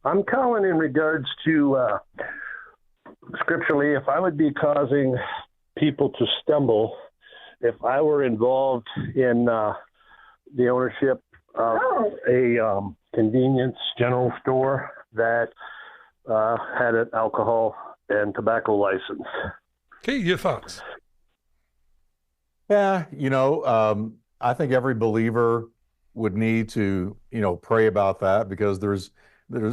I'm calling in regards to scripturally, if I would be causing people to stumble, if I were involved in the ownership of a convenience general store that had an alcohol and tobacco license. Okay, your thoughts? Yeah, I think every believer would need to, pray about that, because there's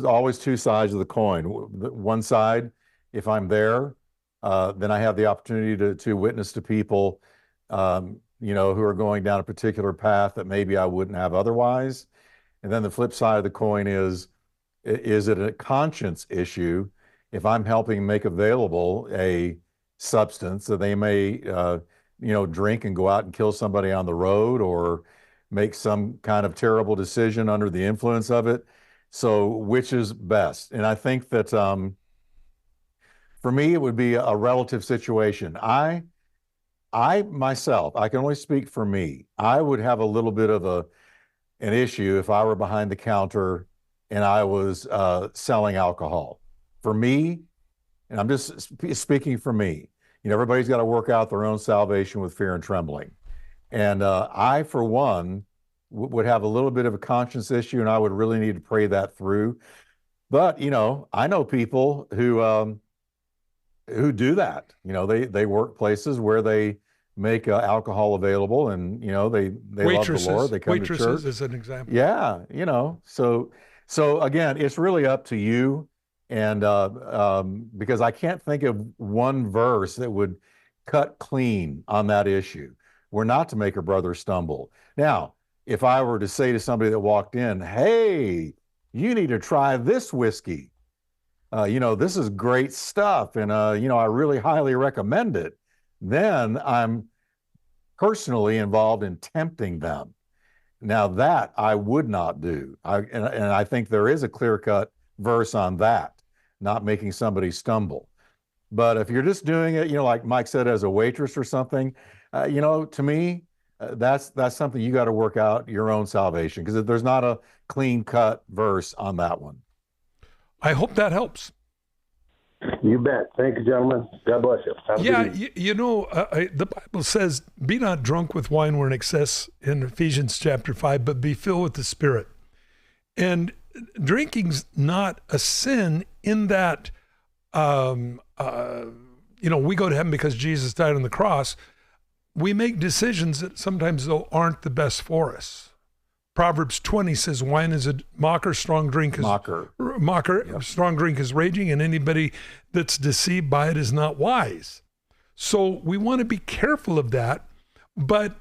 always two sides of the coin. One side, if I'm there, then I have the opportunity to witness to people, who are going down a particular path that maybe I wouldn't have otherwise. And then the flip side of the coin is it a conscience issue if I'm helping make available a substance that they may, drink and go out and kill somebody on the road, or make some kind of terrible decision under the influence of it. So which is best? And I think that for me, it would be a relative situation. I myself, I can only speak for me. I would have a little bit of an issue if I were behind the counter and I was selling alcohol. For me, and I'm just speaking for me, everybody's got to work out their own salvation with fear and trembling. And I, for one, would have a little bit of a conscience issue, and I would really need to pray that through. But, I know people who do that. They work places where they make alcohol available, and, they love the Lord. They come to church. Waitresses is an example. Yeah, so again, it's really up to you. And because I can't think of one verse that would cut clean on that issue. We're not to make a brother stumble. Now, if I were to say to somebody that walked in, hey, you need to try this whiskey. This is great stuff. And, I really highly recommend it. Then I'm personally involved in tempting them. Now that I would not do. And I think there is a clear-cut verse on that, not making somebody stumble. But if you're just doing it, like Mike said, as a waitress or something, to me, that's something you got to work out your own salvation, because there's not a clean-cut verse on that one. I hope that helps. You bet. Thank you, gentlemen. God bless you. The Bible says, be not drunk with wine or in excess in Ephesians chapter 5, but be filled with the Spirit. And drinking's not a sin in that, we go to heaven because Jesus died on the cross. We make decisions that sometimes, though, aren't the best for us. Proverbs 20 says, wine is a mocker, strong drink is Yep. Strong drink is raging, and anybody that's deceived by it is not wise. So we want to be careful of that. But,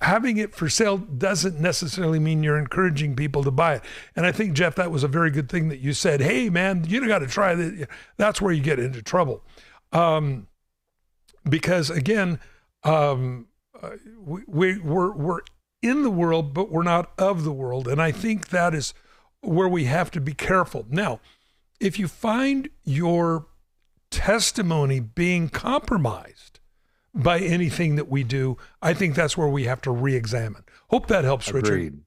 having it for sale doesn't necessarily mean you're encouraging people to buy it. And I think, Jeff, that was a very good thing that you said. Hey, man, you got to try that. That's where you get into trouble. Because, again, we're in the world, but we're not of the world. And I think that is where we have to be careful. Now, if you find your testimony being compromised by anything that we do, I think that's where we have to re-examine. Hope that helps, Richard. Agreed.